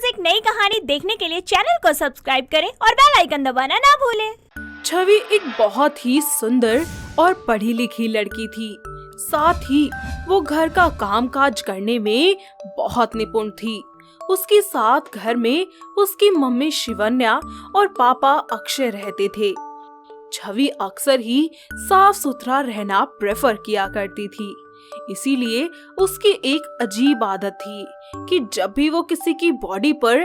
रोज एक नई कहानी देखने के लिए चैनल को सब्सक्राइब करें और बेल आइकन दबाना ना भूलें। छवि एक बहुत ही सुंदर और पढ़ी लिखी लड़की थी। साथ ही वो घर का कामकाज करने में बहुत निपुण थी। उसके साथ घर में उसकी मम्मी शिवन्या और पापा अक्षय रहते थे। छवि अक्सर ही साफ सुथरा रहना प्रेफर किया करती थी। इसीलिए उसकी एक अजीब आदत थी कि जब भी वो किसी की बॉडी पर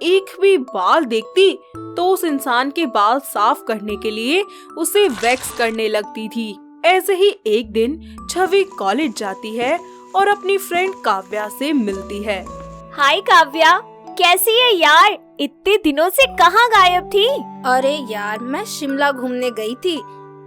एक भी बाल देखती तो उस इंसान के बाल साफ करने के लिए उसे वैक्स करने लगती थी। ऐसे ही एक दिन छवि कॉलेज जाती है और अपनी फ्रेंड काव्या से मिलती है। हाय काव्या, कैसी है यार? इतने दिनों से कहाँ गायब थी? अरे यार, मैं शिमला घूमने गई थी,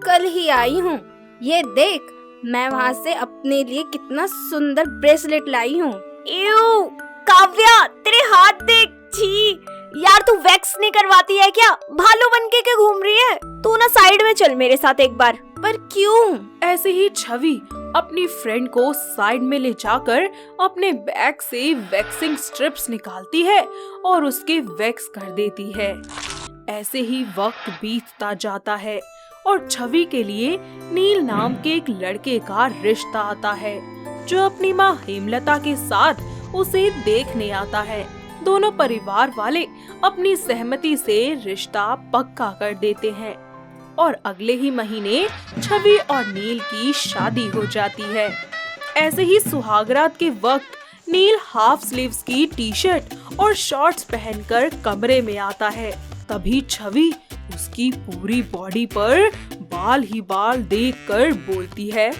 कल ही आई हूँ। ये देख, मैं वहाँ से अपने लिए कितना सुंदर ब्रेसलेट लाई हूँ। इउ, काव्या तेरे हाथ देख। छी यार, तू वैक्स नहीं करवाती है क्या? भालू बनके के घूम रही है? तू ना साइड में चल मेरे साथ एक बार। पर क्यों? ऐसे ही छवि अपनी फ्रेंड को साइड में ले जाकर अपने बैग से वैक्सिंग स्ट्रिप्स निकालती है और उसके वैक्स कर देती है। ऐसे ही वक्त बीतता जाता है और छवि के लिए नील नाम के एक लड़के का रिश्ता आता है जो अपनी माँ हेमलता के साथ उसे देखने आता है। दोनों परिवार वाले अपनी सहमति से रिश्ता पक्का कर देते हैं और अगले ही महीने छवि और नील की शादी हो जाती है। ऐसे ही सुहागरात के वक्त नील हाफ स्लीव्स की टी शर्ट और शॉर्ट्स पहनकर कमरे में आता है। तभी छवि उसकी पूरी बॉडी पर बाल ही बाल देखकर बोलती है,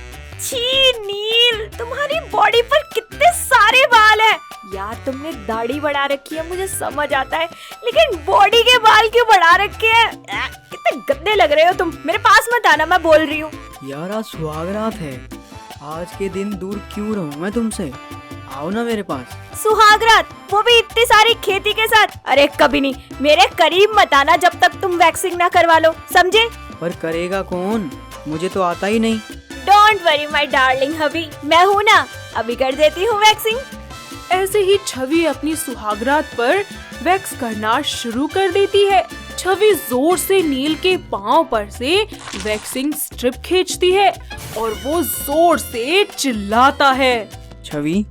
छी नील, तुम्हारी बॉडी पर कितने सारे बाल हैं। यार तुमने दाढ़ी बढ़ा रखी है, मुझे समझ आता है, लेकिन बॉडी के बाल क्यों बढ़ा रखे हैं? कितने गंदे लग रहे हो तुम। मेरे पास मत आना, मैं बोल रही हूँ। यार आज सुहागरात है, आज के दिन दूर क्यों रहूं मैं तुमसे? आओ ना मेरे पास। सुहागरात, वो भी इतनी सारी खेती के साथ? अरे कभी नहीं, मेरे करीब मत आना जब तक तुम वैक्सिंग ना करवा लो, समझे? पर करेगा कौन? मुझे तो आता ही नहीं। डोंट वरी माय डार्लिंग हबी, मैं हूँ ना, अभी कर देती हूँ वैक्सिंग। ऐसे ही छवि अपनी सुहागरात पर वैक्स करना शुरू कर देती है। छवि जोर से नील के पाँव पर से वैक्सिंग स्ट्रिप खींचती है और वो जोर से चिल्लाता है, छवि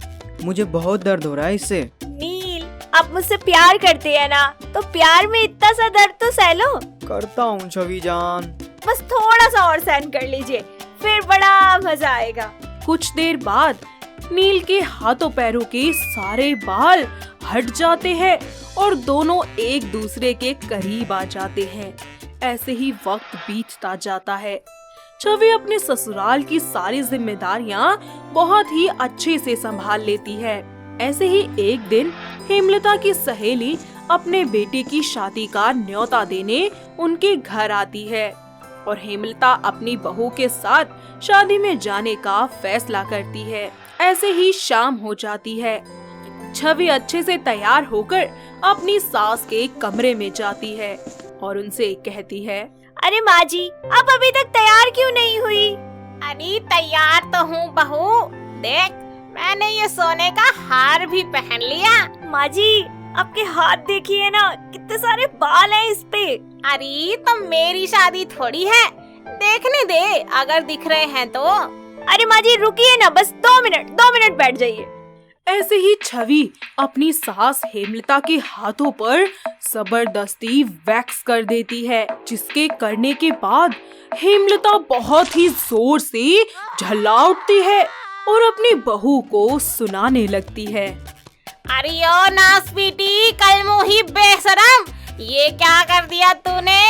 मुझे बहुत दर्द हो रहा है इससे। नील, आप मुझसे प्यार करते हैं ना, तो प्यार में इतना सा दर्द तो सह लो। करता हूँ छवि जान। बस थोड़ा सा और सहन कर लीजिए, फिर बड़ा मजा आएगा। कुछ देर बाद नील के हाथों पैरों के सारे बाल हट जाते हैं और दोनों एक दूसरे के करीब आ जाते हैं। ऐसे ही वक्त बीतता जाता है। छवि अपने ससुराल की सारी जिम्मेदारियां बहुत ही अच्छे से संभाल लेती है। ऐसे ही एक दिन हेमलता की सहेली अपने बेटे की शादी का न्योता देने उनके घर आती है और हेमलता अपनी बहू के साथ शादी में जाने का फैसला करती है। ऐसे ही शाम हो जाती है। छवि अच्छे से तैयार होकर अपनी सास के कमरे में जाती है और उनसे कहती है, अरे माँ जी, आप अभी तक तैयार क्यों नहीं हुई? अरे तैयार तो हूँ बहू, देख मैंने ये सोने का हार भी पहन लिया। माँ जी, आपके हाथ देखिए ना, कितने सारे बाल हैं इस पे। अरे तो मेरी शादी थोड़ी है, देखने दे अगर दिख रहे हैं तो। अरे माँ जी रुकिए ना, बस 2 मिनट बैठ जाइए। ऐसे ही छवि अपनी सास हेमलता के हाथों पर जबरदस्ती वैक्स कर देती है, जिसके करने के बाद हेमलता बहुत ही जोर से झल्ला उठती है और अपनी बहू को सुनाने लगती है, अरे ओ नास बेटी, कल मुही बेशरम, ये क्या कर दिया तूने?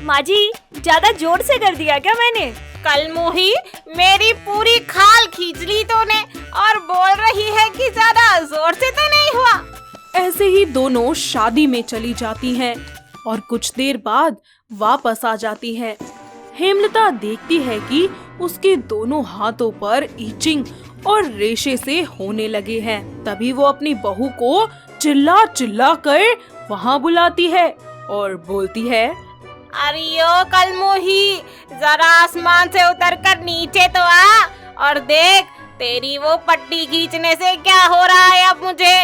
माँ जी, ज्यादा जोर से कर दिया क्या मैंने? कल मुही, मेरी पूरी खाल खींच ली तूने और बोल रही है कि ज्यादा जोर से तो नहीं हुआ। ऐसे ही दोनों शादी में चली जाती हैं और कुछ देर बाद वापस आ जाती हैं। हेमलता देखती है कि उसके दोनों हाथों पर ईचिंग और रेशे से होने लगे हैं। तभी वो अपनी बहू को चिल्ला चिल्ला कर वहाँ बुलाती है और बोलती है, अरे ओ कल मुही, जरा आसमान से उतरकर नीचे तो आ और देख तेरी वो पट्टी खींचने से क्या हो रहा है अब मुझे।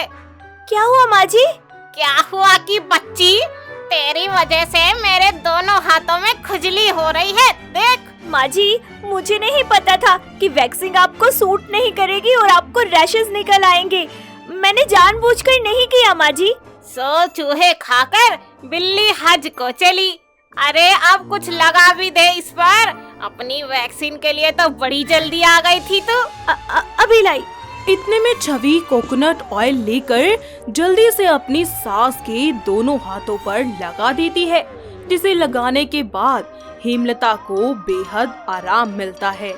क्या हुआ माँ जी? क्या हुआ कि बच्ची, तेरी वजह से मेरे दोनों हाथों में खुजली हो रही है, देख। माँ जी, मुझे नहीं पता था कि वैक्सिंग आपको सूट नहीं करेगी और आपको रैशेस निकल आएंगे। मैंने जानबूझकर नहीं किया माँ जी। सो चूहे खाकर बिल्ली हज को चली। अरे अब कुछ लगा भी दे इस पर। अपनी वैक्सीन के लिए तो बड़ी जल्दी आ गई थी तू। अभी लाई। इतने में छवि कोकोनट ऑयल लेकर जल्दी से अपनी सास के दोनों हाथों पर लगा देती है, जिसे लगाने के बाद हेमलता को बेहद आराम मिलता है।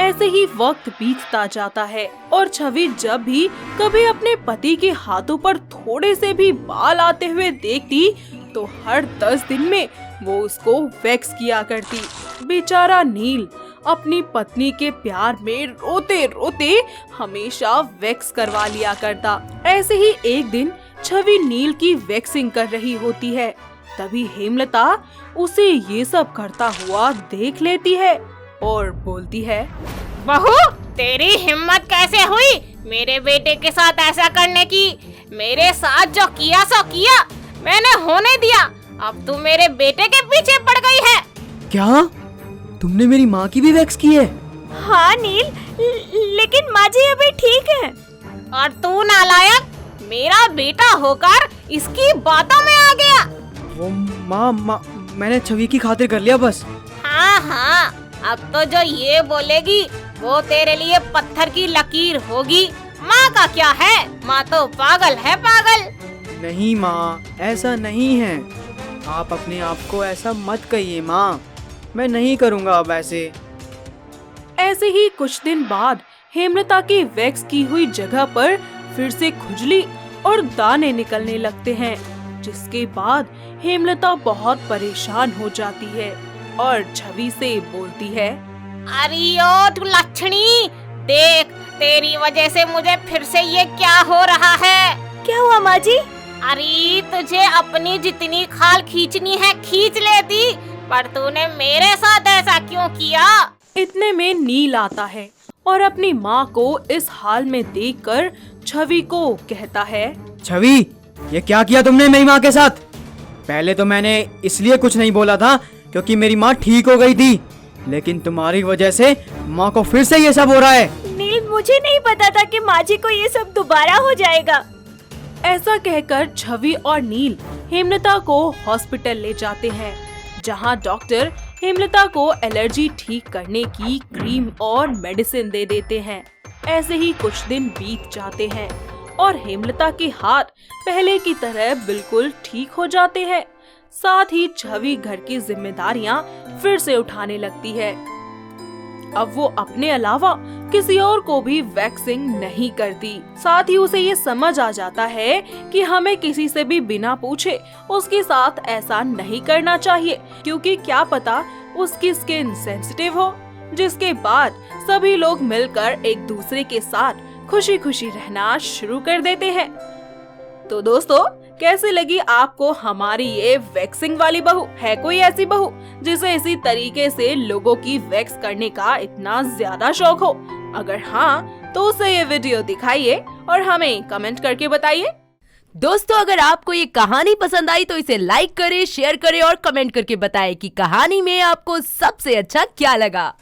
ऐसे ही वक्त बीतता जाता है और छवि जब भी कभी अपने पति के हाथों पर थोड़े से भी बाल आते हुए देखती तो हर 10 दिन में वो उसको वैक्स किया करती। बेचारा नील अपनी पत्नी के प्यार में रोते रोते हमेशा वैक्स करवा लिया करता। ऐसे ही एक दिन छवि नील की वैक्सिंग कर रही होती है, तभी हेमलता उसे ये सब करता हुआ देख लेती है और बोलती है, बहू, तेरी हिम्मत कैसे हुई मेरे बेटे के साथ ऐसा करने की? मेरे साथ जो किया सो किया, मैंने होने दिया। अब तू मेरे बेटे के पीछे पड़ गई है। क्या तुमने मेरी माँ की भी वैक्स की है? हाँ नील, लेकिन माँ जी अभी ठीक है। और तू नालायक, मेरा बेटा होकर इसकी बातों में आ गया। वो माँ, मैंने छवि की खातिर कर लिया बस। हाँ, अब तो जो ये बोलेगी वो तेरे लिए पत्थर की लकीर होगी। माँ का क्या है, माँ तो पागल है, पागल। नहीं माँ, ऐसा नहीं है। आप अपने आप को ऐसा मत कहिए माँ, मैं नहीं करूँगा अब ऐसे। ऐसे ही कुछ दिन बाद हेमलता की वैक्स की हुई जगह पर फिर से खुजली और दाने निकलने लगते हैं, जिसके बाद हेमलता बहुत परेशान हो जाती है और छवि से बोलती है, अरे ओ तू लक्ष्मी, देख तेरी वजह से मुझे फिर से ये क्या हो रहा है। क्या हुआ माँ जी? अरे तुझे अपनी जितनी खाल खींचनी है खींच लेती, पर तूने मेरे साथ ऐसा क्यों किया? इतने में नील आता है और अपनी माँ को इस हाल में देखकर छवि को कहता है, छवि, ये क्या किया तुमने मेरी माँ के साथ? पहले तो मैंने इसलिए कुछ नहीं बोला था क्योंकि मेरी माँ ठीक हो गई थी, लेकिन तुम्हारी वजह से माँ को फिर से ये सब हो रहा है। नील, मुझे नहीं पता था कि माँ जी को ये सब दोबारा हो जाएगा। ऐसा कहकर छवि और नील हेमलता को हॉस्पिटल ले जाते हैं, जहां डॉक्टर हेमलता को एलर्जी ठीक करने की क्रीम और मेडिसिन दे देते हैं। ऐसे ही कुछ दिन बीत जाते हैं और हेमलता के हाथ पहले की तरह बिल्कुल ठीक हो जाते हैं। साथ ही छवि घर की जिम्मेदारियां फिर से उठाने लगती है। अब वो अपने अलावा किसी और को भी वैक्सिंग नहीं करती। साथ ही उसे ये समझ आ जाता है कि हमें किसी से भी बिना पूछे उसके साथ ऐसा नहीं करना चाहिए, क्योंकि क्या पता उसकी स्किन सेंसिटिव हो, जिसके बाद सभी लोग मिलकर एक दूसरे के साथ खुशी खुशी रहना शुरू कर देते हैं। तो दोस्तों, कैसी लगी आपको हमारी ये वैक्सिंग वाली बहू? है कोई ऐसी बहू जिसे इसी तरीके से लोगों की वैक्स करने का इतना ज्यादा शौक हो? अगर हाँ, तो उसे ये वीडियो दिखाइए और हमें कमेंट करके बताइए। दोस्तों, अगर आपको ये कहानी पसंद आई तो इसे लाइक करें, शेयर करें और कमेंट करके बताएं कि कहानी में आपको सबसे अच्छा क्या लगा।